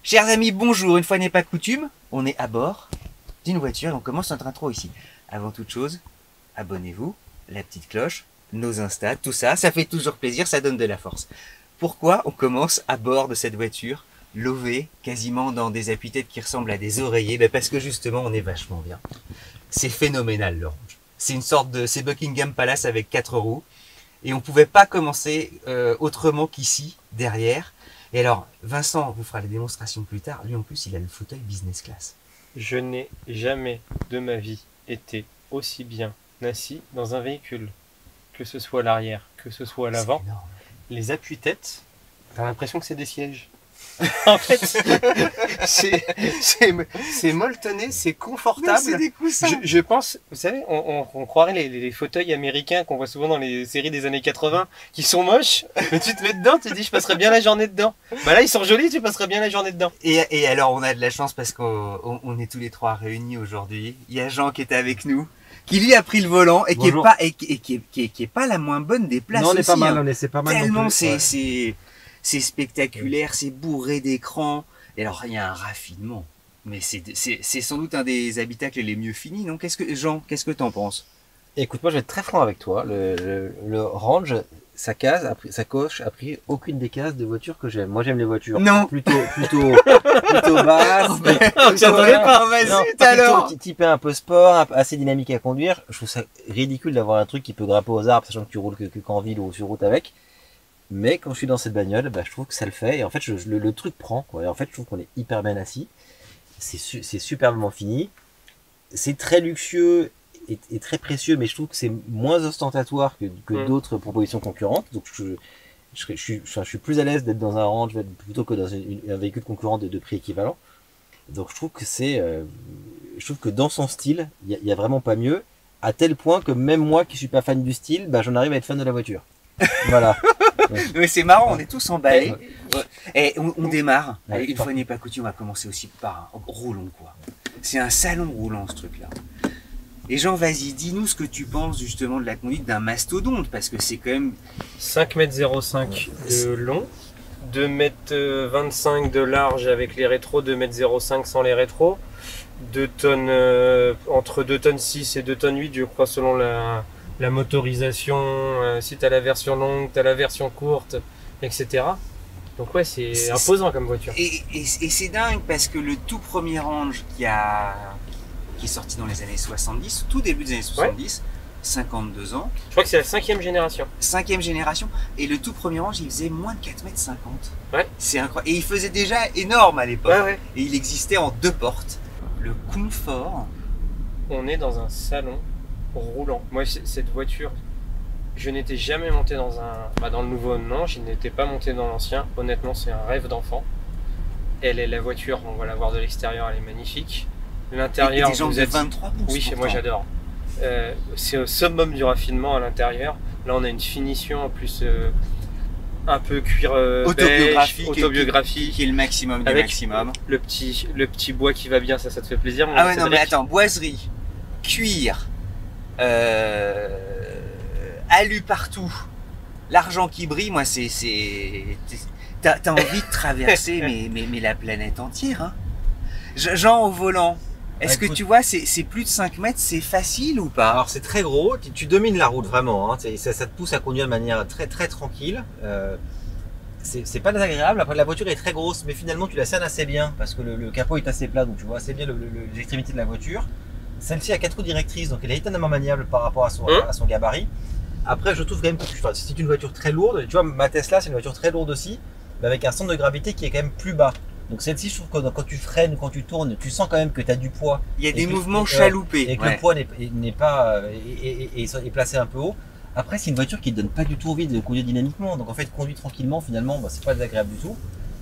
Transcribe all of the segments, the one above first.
Chers amis, bonjour. Une fois n'est pas coutume, on est à bord d'une voiture et on commence notre intro ici. Avant toute chose, abonnez-vous, la petite cloche, nos Insta, tout ça, ça fait toujours plaisir, ça donne de la force. Pourquoi on commence à bord de cette voiture, lovée, quasiment dans des appuis-têtes qui ressemblent à des oreillers? Parce que justement, on est vachement bien. C'est phénoménal, l'Orange. C'est une sorte de... C'est Buckingham Palace avec 4 roues. Et on pouvait pas commencer autrement qu'ici, derrière. Et alors, Vincent vous fera la démonstration plus tard. Lui, en plus, il a le fauteuil business class. Je n'ai jamais de ma vie été aussi bien assis dans un véhicule. Que ce soit à l'arrière, que ce soit à l'avant. Les appuis-têtes, t'as l'impression que c'est des sièges. En fait, c'est molletonné, c'est confortable. C'est des coussins. Je pense, vous savez, on croirait les fauteuils américains qu'on voit souvent dans les séries des années 80 qui sont moches, mais tu te mets dedans, tu te dis je passerais bien la journée dedans. Bah là ils sont jolis, tu passerais bien la journée dedans. Et alors on a de la chance parce qu'on est tous les trois réunis aujourd'hui. Il y a Jean qui était avec nous, qui lui a pris le volant et qui est pas la moins bonne des places. Non, on est aussi, pas mal, hein. c'est pas mal. Tellement c'est spectaculaire, c'est bourré d'écran. Et alors il y a un raffinement. Mais c'est sans doute un des habitacles les mieux finis, non? Jean, qu'est-ce que t'en penses? Écoute, moi je vais être très franc avec toi. Le Range, sa coche a pris aucune des cases de voitures que j'aime. Moi j'aime les voitures plutôt basses. J'attendais pas, vas-y alors. Typé un peu sport, assez dynamique à conduire. Je trouve ça ridicule d'avoir un truc qui peut grimper aux arbres, sachant que tu roules que qu'en ville ou sur route avec. Mais quand je suis dans cette bagnole, bah, je trouve que ça le fait. Et en fait, le truc prend, quoi. Et en fait, je trouve qu'on est hyper bien assis. C'est superbement fini. C'est très luxueux et très précieux, mais je trouve que c'est moins ostentatoire que d'autres propositions concurrentes. Donc, je suis plus à l'aise d'être dans un Range plutôt que dans un véhicule concurrent de prix équivalent. Donc, je trouve que dans son style, il y a vraiment pas mieux. À tel point que même moi, qui suis pas fan du style, bah, j'en arrive à être fan de la voiture. Voilà. Mais c'est marrant, on est tous emballés. Et on démarre. Allez, une fois n'est pas coutume, on va commencer aussi par un roulon, quoi. C'est un salon roulant, ce truc-là. Et Jean, vas-y, dis-nous ce que tu penses justement de la conduite d'un mastodonte, parce que c'est quand même... 5,05 m de long, 2,25 m de large avec les rétros, 2,05 m sans les rétros, 2 tonnes, entre 2 tonnes 6 et 2 tonnes 8, je crois, selon la motorisation, si tu as la version longue, tu as la version courte, etc. Donc ouais, c'est imposant comme voiture. Et c'est dingue parce que le tout premier Range qui est sorti dans les années 70, tout début des années 70, 52 ans. Je crois que c'est la 5e génération. 5e génération. Et le tout premier Range, il faisait moins de 4,50 m. Ouais. C'est incroyable. Et il faisait déjà énorme à l'époque. Ouais. Et il existait en 2 portes. Le confort. On est dans un salon roulant. Moi, cette voiture, je n'étais jamais monté dans dans le nouveau, non, je n'étais pas monté dans l'ancien. Honnêtement, c'est un rêve d'enfant. La voiture, on va la voir de l'extérieur, elle est magnifique. L'intérieur, vous êtes 23 pouces. Oui, chez moi, j'adore. C'est au summum du raffinement à l'intérieur. Là, on a une finition en plus un peu cuir autobiographique, qui est le maximum du maximum. Le petit bois qui va bien, ça te fait plaisir. Ah ouais, non, mais attends, boiserie, cuir. Alu partout, l'argent qui brille, moi t'as envie de traverser mais la planète entière, hein. Jean au volant, est-ce que tu vois, c'est plus de 5 mètres, c'est facile ou pas? Alors c'est très gros, tu domines la route vraiment, hein. Ça te pousse à conduire de manière très très tranquille. C'est pas désagréable. Après, la voiture est très grosse, mais finalement tu la cernes assez bien parce que le capot est assez plat, donc tu vois assez bien les extrémités de la voiture. Celle-ci a 4 roues directrices, donc elle est étonnamment maniable par rapport à son gabarit. Après, je trouve quand même que c'est une voiture très lourde. Tu vois, ma Tesla, c'est une voiture très lourde aussi, mais avec un centre de gravité qui est quand même plus bas. Donc celle-ci, je trouve que quand tu freines, quand tu tournes, tu sens quand même que tu as du poids. Il y a des mouvements chaloupés. Et que le poids n'est pas est placé un peu haut. Après, c'est une voiture qui ne donne pas du tout envie de conduire dynamiquement. Donc en fait, conduire tranquillement, finalement, c'est pas désagréable du tout.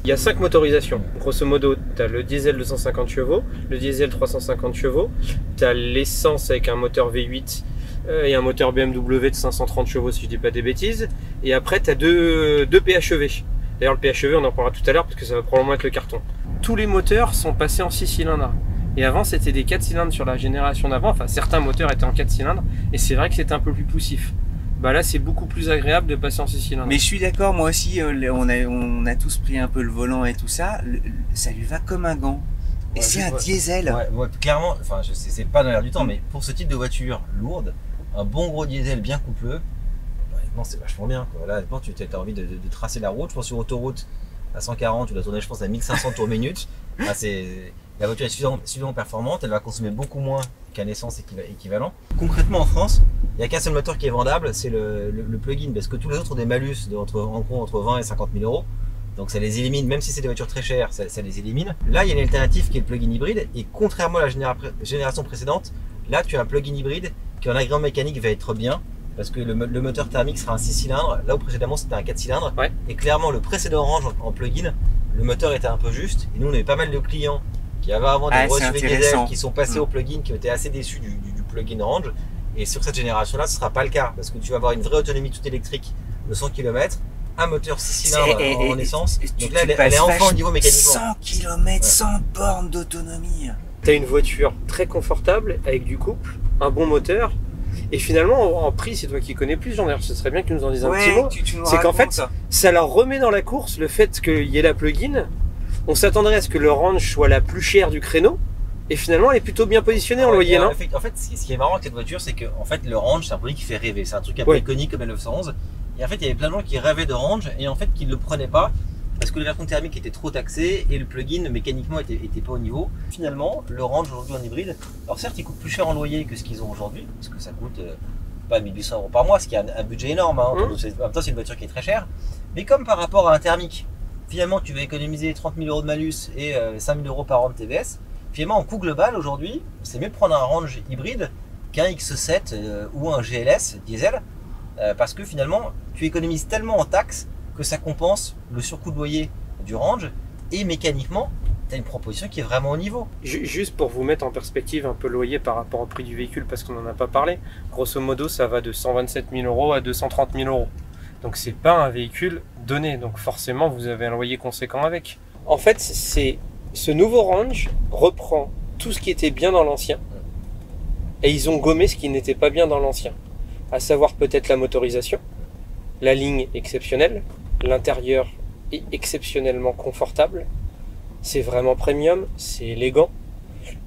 Il y a 5 motorisations. Grosso modo, tu as le diesel 250 chevaux, le diesel 350 chevaux, tu as l'essence avec un moteur V8 et un moteur BMW de 530 chevaux si je dis pas des bêtises. Et après, tu as deux PHEV. D'ailleurs, le PHEV, on en parlera tout à l'heure parce que ça va probablement être le carton. Tous les moteurs sont passés en 6 cylindres. Et avant, c'était des 4 cylindres sur la génération d'avant. Enfin, certains moteurs étaient en 4 cylindres. Et c'est vrai que c'était un peu plus poussif. bah là c'est beaucoup plus agréable de passer en 6 cylindres. Mais je suis d'accord, moi aussi, on a tous pris un peu le volant et tout ça, ça lui va comme un gant. Et c'est un diesel. Ouais, clairement, enfin, c'est pas dans l'air du temps, mais pour ce type de voiture lourde, un bon gros diesel bien coupleux, honnêtement, c'est vachement bien, quoi. Là, tu as envie de tracer la route. Je pense sur autoroute à 140, tu dois tourner, je pense, à 1500 tours minute. La voiture est suffisamment performante, elle va consommer beaucoup moins qu'un essence équivalent. Concrètement, en France, il n'y a qu'un seul moteur qui est vendable, c'est le plug-in, parce que tous les autres ont des malus entre 20 et 50 000 euros. Donc ça les élimine, même si c'est des voitures très chères, ça les élimine. Là, il y a une alternative qui est le plug-in hybride, et contrairement à la génération précédente, là tu as un plug-in hybride qui en agrément mécanique va être bien, parce que le moteur thermique sera un 6 cylindres, là où précédemment c'était un 4 cylindres. Ouais. Et clairement, le précédent Range en plug-in, le moteur était un peu juste, et nous on avait pas mal de clients qui avaient avant des gros SUV diesel qui sont passés au plug-in, qui ont été assez déçus du plug-in Range. Et sur cette génération-là, ce ne sera pas le cas, parce que tu vas avoir une vraie autonomie toute électrique de 100 km, un moteur 6 cylindres en essence. Donc là, elle est enfin au niveau mécaniquement. 100 km, 100 bornes d'autonomie. Tu as une voiture très confortable, avec du couple, un bon moteur. Et finalement, en prix, c'est toi qui connais plus, Jean-Pierre. Ce serait bien que tu nous en dises un petit mot. C'est qu'en fait, ça leur remet dans la course le fait qu'il y ait la plug-in. On s'attendrait à ce que le Range soit la plus chère du créneau. Et finalement, elle est plutôt bien positionnée en loyer, non? En fait, ce qui est marrant avec cette voiture, c'est que le Range, c'est un produit qui fait rêver. C'est un truc un peu iconique comme la 911. Et en fait, il y avait plein de gens qui rêvaient de Range et en fait, qui ne le prenaient pas parce que le version thermique était trop taxé et le plug-in mécaniquement était pas au niveau. Finalement, le Range aujourd'hui en hybride, alors certes, il coûte plus cher en loyer que ce qu'ils ont aujourd'hui, parce que ça coûte pas 1800 euros par mois, ce qui est un budget énorme. Hein. En même temps, c'est une voiture qui est très chère. Mais comme par rapport à un thermique, finalement, tu vas économiser 30 000 euros de malus et 5 000 euros par an de TVS. Finalement, en coût global, aujourd'hui, c'est mieux de prendre un Range hybride qu'un X7 ou un GLS diesel, parce que finalement, tu économises tellement en taxes que ça compense le surcoût de loyer du Range, et mécaniquement, tu as une proposition qui est vraiment au niveau. Juste pour vous mettre en perspective un peu le loyer par rapport au prix du véhicule, parce qu'on n'en a pas parlé, grosso modo, ça va de 127 000 euros à 230 000 euros. Donc c'est pas un véhicule donné, donc forcément, vous avez un loyer conséquent avec. En fait, ce nouveau Range reprend tout ce qui était bien dans l'ancien et ils ont gommé ce qui n'était pas bien dans l'ancien, à savoir peut-être la motorisation, la ligne exceptionnelle, l'intérieur est exceptionnellement confortable, c'est vraiment premium, c'est élégant,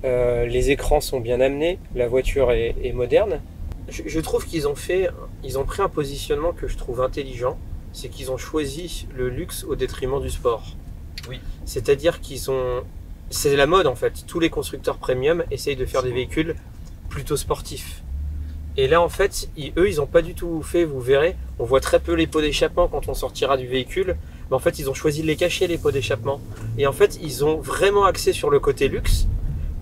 les écrans sont bien amenés, la voiture est moderne. Je trouve qu'ils ont pris un positionnement que je trouve intelligent, c'est qu'ils ont choisi le luxe au détriment du sport. Oui. C'est-à-dire c'est la mode en fait. Tous les constructeurs premium essayent de faire des véhicules plutôt sportifs. Et là en fait, eux ils n'ont pas du tout fait, vous verrez, on voit très peu les pots d'échappement quand on sortira du véhicule. Mais en fait ils ont choisi de les cacher, les pots d'échappement. Et en fait ils ont vraiment axé sur le côté luxe,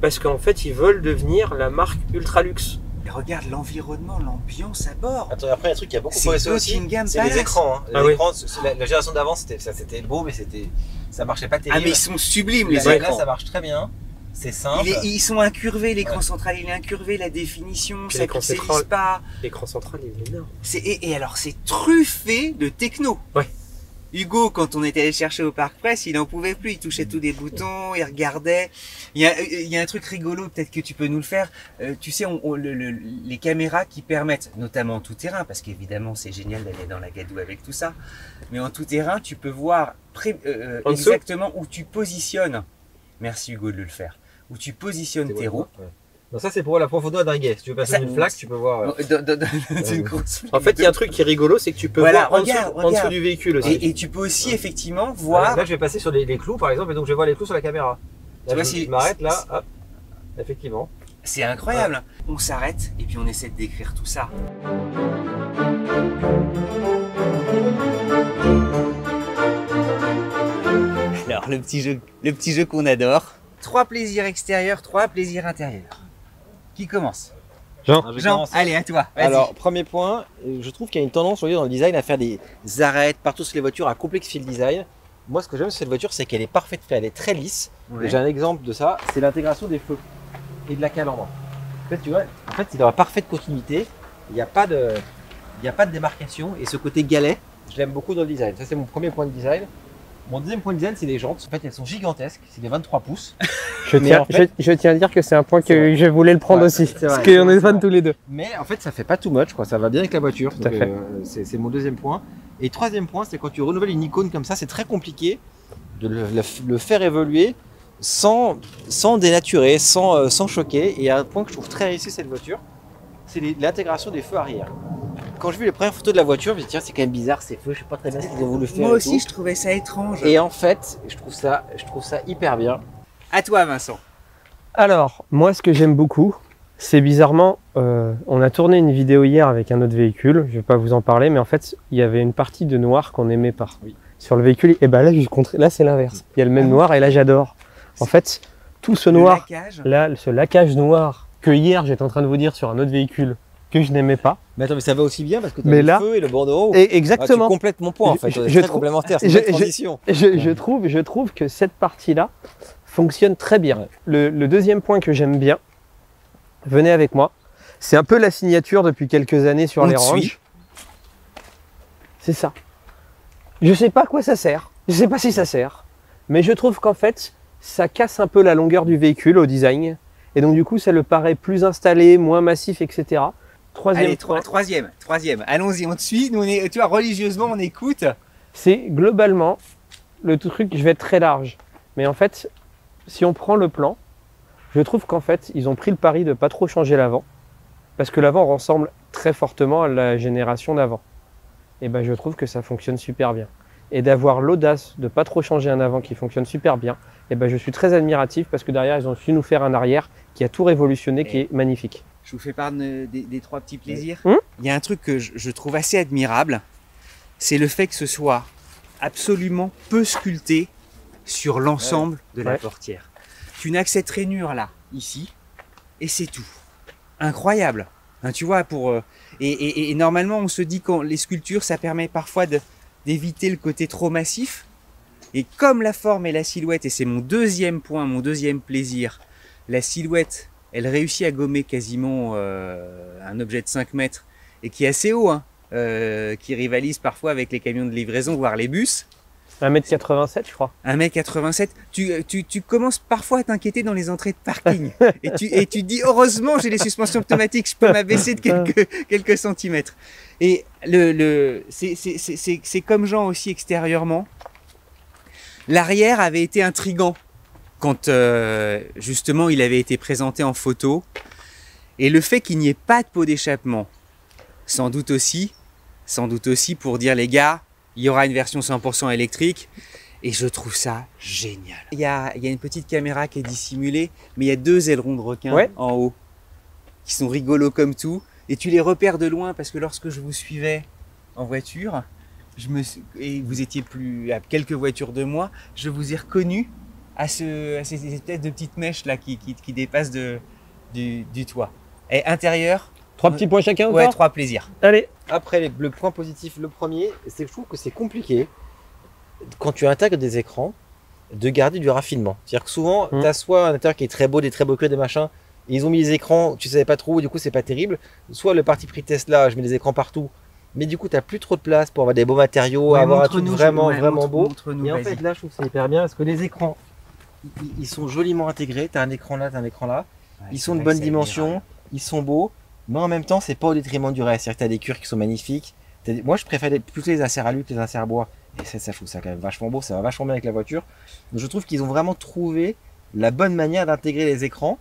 parce qu'en fait ils veulent devenir la marque ultra luxe. Et regarde l'environnement, l'ambiance à bord. Attends, après, un truc qui a beaucoup progressé aussi, c'est les écrans. Hein. Les écrans, la génération d'avant, c'était beau, mais ça marchait pas terrible. Ah, mais ils sont sublimes, les écrans. Là, ça marche très bien. C'est simple. Ils sont incurvés, l'écran central il est incurvé, la définition, ça pixelise pas. L'écran central il est énorme. Et alors c'est truffé de techno. Ouais. Hugo, quand on était allé chercher au Parc Presse, il en pouvait plus, il touchait tous les boutons, il regardait. Il y a un truc rigolo, peut-être que tu peux nous le faire. Tu sais, les caméras qui permettent, notamment en tout terrain, parce qu'évidemment c'est génial d'aller dans la gadoue avec tout ça, mais en tout terrain, tu peux voir exactement où tu positionnes. Merci Hugo de le faire. Où tu positionnes tes roues. Ouais. Donc ça c'est pour la profondeur d'un Si tu veux passer une flaque, tu peux voir. En fait, il y a un truc qui est rigolo, c'est que tu peux voir en dessous du véhicule aussi. Et tu peux aussi effectivement voir. Là, je vais passer sur les clous par exemple, et donc je vais voir les clous sur la caméra. Là, je m'arrête là, hop, effectivement. C'est incroyable. Ouais. On s'arrête et puis on essaie de décrire tout ça. Alors le petit jeu qu'on adore. 3 plaisirs extérieurs, 3 plaisirs intérieurs. Qui commence? Jean, allez, à toi. Alors, premier point, je trouve qu'il y a une tendance dans le design à faire des arêtes partout sur les voitures, à complexifier le design. Moi, ce que j'aime sur cette voiture, c'est qu'elle est parfaite, elle est très lisse. Ouais. J'ai un exemple de ça, c'est l'intégration des feux et de la calandre. En fait, tu vois, c'est dans la parfaite continuité. Il n'y a pas de démarcation et ce côté galet, je l'aime beaucoup dans le design. Ça, c'est mon premier point de design. Mon deuxième point de design, c'est les jantes. En fait, elles sont gigantesques. C'est des 23 pouces. Je tiens à dire que c'est un point que je voulais le prendre aussi. C'est Parce vrai, qu'on est fans tous les deux. Mais en fait, ça fait pas too much, quoi. Ça va bien avec la voiture. Tout à Donc, fait. C'est mon deuxième point. Et troisième point, c'est quand tu renouvelles une icône comme ça, c'est très compliqué de le faire évoluer sans dénaturer, sans choquer. Et un point que je trouve très réussi cette voiture, c'est l'intégration des feux arrière. Quand j'ai vu les premières photos de la voiture, je me suis dit tiens, c'est quand même bizarre ces feux, je sais pas très bien ce qu'ils ont voulu faire. Moi et aussi, tout. je trouvais ça étrange. Et en fait, je trouve ça hyper bien. À toi, Vincent. Alors, moi, ce que j'aime beaucoup, c'est bizarrement, on a tourné une vidéo hier avec un autre véhicule, je vais pas vous en parler, mais en fait, il y avait une partie de noir qu'on n'aimait pas. Oui. Sur le véhicule, et ben là, c'est l'inverse. Il y a le même noir et là, j'adore. En fait, tout ce Le noir, laquage. là, ce laquage noir que hier, j'étais en train de vous dire sur un autre véhicule que je n'aimais pas. Mais attends, mais ça va aussi bien parce que tu as Mais le là- feu et le bordereau. Et exactement. Tu complètes mon point en fait. Je C'est très trouve- complémentaire, c'est je- une bonne transition. Je trouve que cette partie-là fonctionne très bien. Ouais. Le deuxième point que j'aime bien, venez avec moi, c'est un peu la signature depuis quelques années sur On les te suit. ranges. C'est ça. Je sais pas à quoi ça sert, je sais pas si ça sert, mais je trouve qu'en fait, ça casse un peu la longueur du véhicule au design, et donc du coup, ça le paraît plus installé, moins massif, etc. Troisième Allez, point, troisième. Allons-y, on te suit. Nous, tu vois, religieusement, on écoute. c'est globalement le truc, je vais être très large, mais en fait, si on prend le plan, je trouve qu'en fait, ils ont pris le pari de pas trop changer l'avant, parce que l'avant ressemble très fortement à la génération d'avant. Et ben, je trouve que ça fonctionne super bien. Et d'avoir l'audace de pas trop changer un avant qui fonctionne super bien, et ben, je suis très admiratif parce que derrière, ils ont su nous faire un arrière qui a tout révolutionné, qui est magnifique. Je vous fais part des trois petits plaisirs. Hum. Il y a un truc que je trouve assez admirable, c'est le fait que ce soit absolument peu sculpté sur l'ensemble de la Ouais. portière. Tu n'as que cette rainure là, ici, et c'est tout. Incroyable. Hein, tu vois, et normalement, on se dit que les sculptures, ça permet parfois d'éviter le côté trop massif. Et comme la forme et la silhouette, et c'est mon deuxième point, mon deuxième plaisir, la silhouette, elle réussit à gommer quasiment un objet de 5 mètres et qui est assez haut, hein, qui rivalise parfois avec les camions de livraison, voire les bus. 1m87, je crois. 1m87, tu commences parfois à t'inquiéter dans les entrées de parking. et tu te dis, heureusement, j'ai les suspensions automatiques, je peux m'abaisser de quelques centimètres. Et c'est comme Jean aussi extérieurement. L'arrière avait été intriguant quand justement il avait été présenté en photo. Et le fait qu'il n'y ait pas de pot d'échappement, sans doute aussi pour dire les gars, il y aura une version 100% électrique. Et je trouve ça génial. Il y a une petite caméra qui est dissimulée, mais il y a 2 ailerons de requin Ouais. en haut, qui sont rigolos comme tout. Et tu les repères de loin parce que lorsque je vous suivais en voiture, et vous étiez à quelques voitures de moi, je vous ai reconnu à ces espèces de petites mèches là qui dépassent du toit. Et intérieur, 3 petits points chacun ouais, encore 3 plaisirs. Allez. Après, le point positif, le premier, c'est que je trouve que c'est compliqué quand tu intègres des écrans de garder du raffinement. C'est-à-dire que souvent, tu as soit un intérieur qui est très beau, des très beaux couleurs, des machins, et ils ont mis les écrans, tu savais pas trop, du coup c'est pas terrible. Soit le parti pris Tesla, je mets des écrans partout, mais du coup tu n'as plus trop de place pour avoir des beaux matériaux, Ouais, avoir un truc montre-nous, vraiment ouais, vraiment beau. montre-nous, Et en vas-y. fait là je trouve que c'est hyper bien parce que les écrans, ils sont joliment intégrés, tu as un écran là, tu as un écran là, Ouais, ils c'est sont de vrai bonne que c'est dimension, admirable. ils sont beaux, mais en même temps c'est pas au détriment du reste. C'est-à-dire que tu as des cuirs qui sont magnifiques. Moi je préfère plutôt les inserts alu que les inserts bois. Et ça je trouve ça quand même vachement beau, ça va vachement bien avec la voiture. Donc je trouve qu'ils ont vraiment trouvé la bonne manière d'intégrer les écrans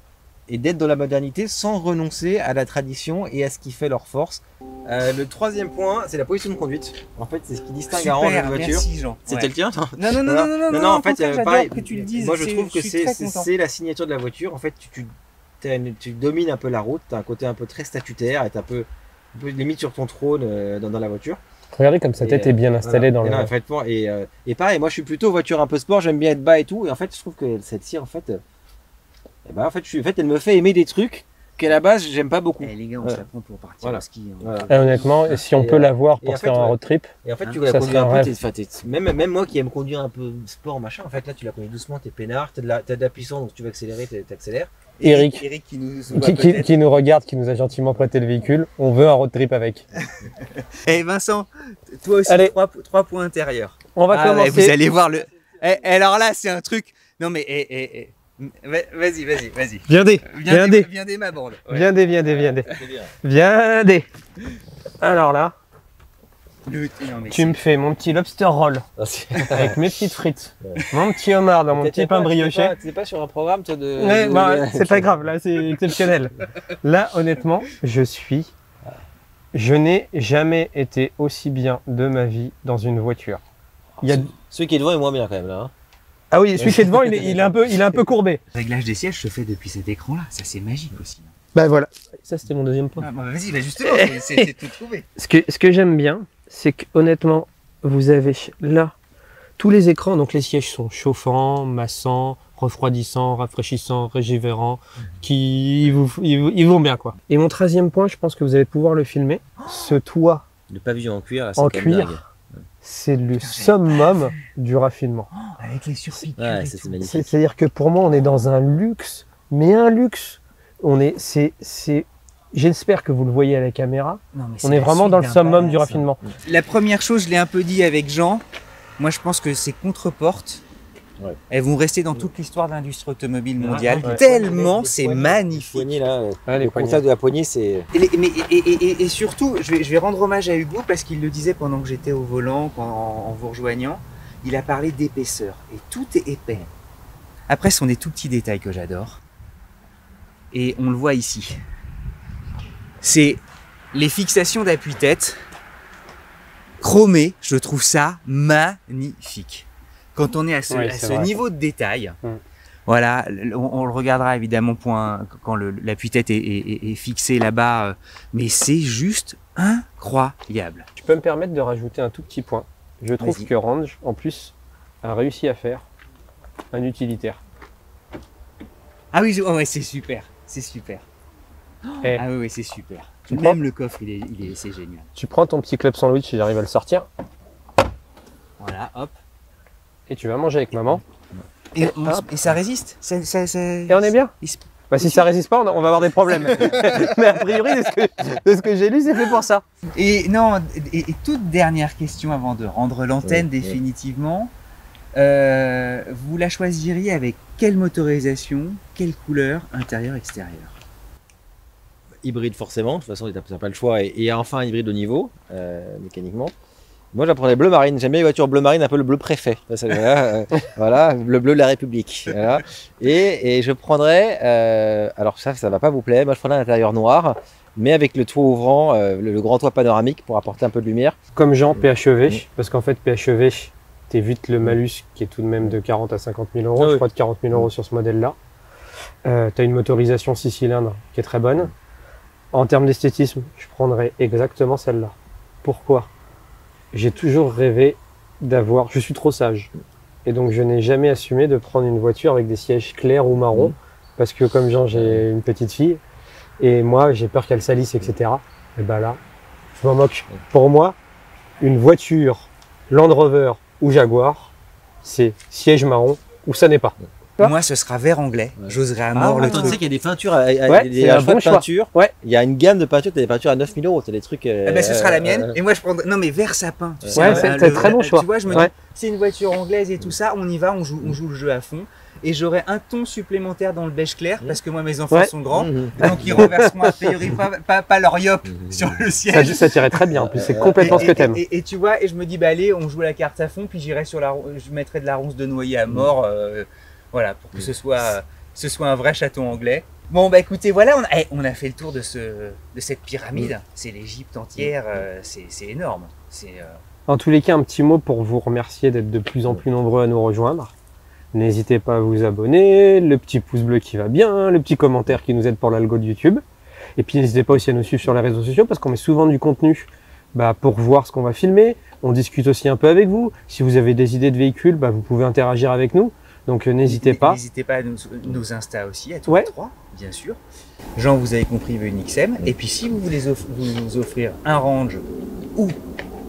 et d'être dans la modernité sans renoncer à la tradition et à ce qui fait leur force. Le troisième point, c'est la position de conduite. En fait, c'est ce qui distingue un rang de Super, voiture. merci Jean. C'était Ouais. le tien Non, non, non, Voilà. non, non, non, en au fait, contraire, j'adore pareil, que tu le dises. moi je trouve que je suis très content. c'est la signature de la voiture. En fait, tu domines un peu la route, tu as un côté un peu très statutaire, et un peu limite sur ton trône dans la voiture. Regardez comme sa tête est bien installée dans et le... non, effectivement, et pareil, moi je suis plutôt voiture un peu sport, j'aime bien être bas et tout, et en fait je trouve que celle-ci en fait, elle me fait aimer des trucs qu'à la base j'aime pas beaucoup. Eh, les gars, on Ouais. se la prend pour partir Voilà. au ski. hein. Voilà. Et honnêtement, si on Et, peut l'avoir et pour en fait, faire un ouais. road trip, Et en fait, tu Hein, la ça conduis serait un un peu, rêve. même moi qui aime conduire un peu sport, machin, en fait là tu la conduis doucement, t'es peinard, t'as de la puissance, donc tu veux accélérer, t'accélères. Eric, Eric qui nous voit peut-être. qui nous regarde, qui nous a gentiment prêté le véhicule, on veut un road trip avec. Eh Vincent, toi aussi, Allez. 3 points intérieurs. On va Ah ouais, commencer. vous allez voir alors là, c'est un truc. Non mais, vas-y. Viens des ma bande. Ouais. Viens des. Viens des. Alors là, Non, mais tu me fais mon petit lobster roll avec mes petites frites, mon petit homard dans mon petit pain brioché. T'es pas sur un programme, toi, de. Ouais, bah, c'est pas grave, là, c'est exceptionnel. Là, honnêtement, je n'ai jamais été aussi bien de ma vie dans une voiture. Il y a... Celui qui est devant est moins bien quand même là. Hein. Ah oui, celui qui est devant, il est un peu courbé. Le réglage des sièges se fait depuis cet écran-là. Ça, c'est magique aussi. Bah voilà. Ça, c'était mon deuxième point. Ah, bah, vas-y, bah justement, c'est tout trouvé. Ce que j'aime bien, c'est que honnêtement, vous avez là tous les écrans. Donc les sièges sont chauffants, massants, refroidissants, rafraîchissants, régivérants, ils vont bien quoi. Et mon 13e point, je pense que vous allez pouvoir le filmer. Ce toit Le pavillon en cuir, là, c'est en quand même dingue. cuir, c'est le summum du raffinement. Avec les surpiqûres. Ouais, et c'est tout. magnifique. C'est-à-dire que pour moi, on est dans un luxe, mais un luxe. J'espère que vous le voyez à la caméra. Non, mais On c'est est la vraiment suite dans le d'un summum du palace. raffinement. La première chose, je l'ai un peu dit avec Jean. Moi, je pense que ces contre-portes, elles vont rester dans toute l'histoire de l'industrie automobile mondiale. Ouais. Tellement Les c'est poignées, magnifique. Poignée, là, Ah, les le poignées. contact de la poignée, c'est. Et surtout, je vais rendre hommage à Hugo parce qu'il le disait pendant que j'étais au volant, en vous rejoignant. Il a parlé d'épaisseur. Et tout est épais. Après, ce sont des tout petits détails que j'adore. Et on le voit ici. C'est les fixations d'appui-tête chromées. Je trouve ça magnifique. Quand on est à ce, Oui, à c'est ce vrai. niveau de détail, Mm. voilà, on le regardera évidemment quand l'appui-tête est fixé là-bas, mais c'est juste incroyable. Tu peux me permettre de rajouter un tout petit point. Je trouve Vas-y. que Range, en plus, a réussi à faire un utilitaire. Ah oui, ouais, c'est super, c'est super. Eh, Ah oui, c'est super. Tu Même prends le coffre, c'est génial. tu prends ton petit club sandwich si j'arrive à le sortir, Voilà, hop. et tu vas manger avec maman. Et, Hop. et ça résiste. Et on est bien. Il se- Bah, si ça résiste pas, on va avoir des problèmes. Mais a priori, de ce que j'ai lu, c'est fait pour ça. Et non, et toute dernière question avant de rendre l'antenne Ouais, ouais. définitivement. Vous la choisiriez avec quelle motorisation, quelle couleur, intérieur, extérieur? Hybride forcément, de toute façon t'as pas le choix, et enfin un hybride de niveau, mécaniquement. Moi j'apprenais bleu marine, j'aime bien les voitures bleu marine, un peu le bleu préfet. Voilà, le bleu de la République. Voilà. Et je prendrais, alors ça va pas vous plaire, moi je prendrais un intérieur noir, mais avec le toit ouvrant, le grand toit panoramique pour apporter un peu de lumière. Comme Jean, PHEV, parce qu'en fait, PHEV, t'évites le malus qui est tout de même de 40 à 50 000 euros, Ah oui. je crois de 40 000 euros sur ce modèle-là. T'as une motorisation 6 cylindres qui est très bonne. En termes d'esthétisme, je prendrais exactement celle-là. Pourquoi? J'ai toujours rêvé d'avoir... Je suis trop sage. Et donc, je n'ai jamais assumé de prendre une voiture avec des sièges clairs ou marrons, parce que comme Jean, j'ai une petite fille, et moi, j'ai peur qu'elle salisse, etc. Et ben là, je m'en moque. Pour moi, une voiture Land Rover ou Jaguar, c'est siège marron ou ça n'est pas. Ah. Moi, ce sera vert anglais. J'oserais à mort le Tu sais truc. qu'il y a des peintures, Ouais, des c'est un choix bon de choix. peinture. Ouais. Il y a une gamme de peintures, t'as des peintures à 9 000 euros, t'as des trucs. Eh ben, ce sera la mienne. Et moi, je prends. Non, mais vert sapin. Tu sais, Ouais, c'est le- très bon choix. Tu vois, je me Ouais. dis, c'est une voiture anglaise et tout ça. On y va, on joue le jeu à fond. Et j'aurai un ton supplémentaire dans le beige clair parce que moi, mes enfants Ouais. sont grands. Mhm. Donc, ils renverseront a priori pas leur yop sur le siège. Ça tirait très bien, en plus c'est complètement ce que t'aimes. Et tu vois, et je me dis, bah allez, on joue la carte à fond, puis j'irai sur je mettrai de la ronce de noyer à mort, voilà, pour que ce soit un vrai château anglais. Bon, bah écoutez, voilà, on a fait le tour de cette pyramide. C'est l'Égypte entière, c'est énorme. En tous les cas, un petit mot pour vous remercier d'être de plus en plus nombreux à nous rejoindre. N'hésitez pas à vous abonner, le petit pouce bleu qui va bien, le petit commentaire qui nous aide pour l'algo de YouTube. Et puis n'hésitez pas aussi à nous suivre sur les réseaux sociaux parce qu'on met souvent du contenu pour voir ce qu'on va filmer. On discute aussi un peu avec vous. Si vous avez des idées de véhicules, vous pouvez interagir avec nous. Donc n'hésitez pas. N'hésitez pas à nos Insta aussi, à tous Ouais. les trois, bien sûr. Jean, vous avez compris, veut une XM. Et puis si vous voulez nous offrir un range ou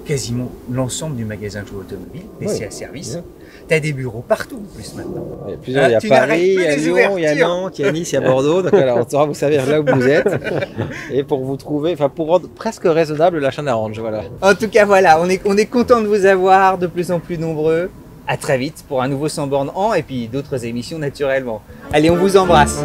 quasiment l'ensemble du magasin de jouets automobiles, PC à service, Ouais. t'as des bureaux partout en plus maintenant. Il y a plusieurs, il y a Tu n'arrêtes Paris, plus il y a les Lyon, il y a ouvertures. Nantes, il y a Nice, il y a Bordeaux. Donc voilà, on saura vous savez là où vous êtes. Et pour vous trouver, enfin pour rendre presque raisonnable l'achat d'un range, voilà. En tout cas, voilà, on est content de vous avoir, de plus en plus nombreux. À très vite pour un nouveau Sans Borne en et puis d'autres émissions naturellement. Allez, on vous embrasse.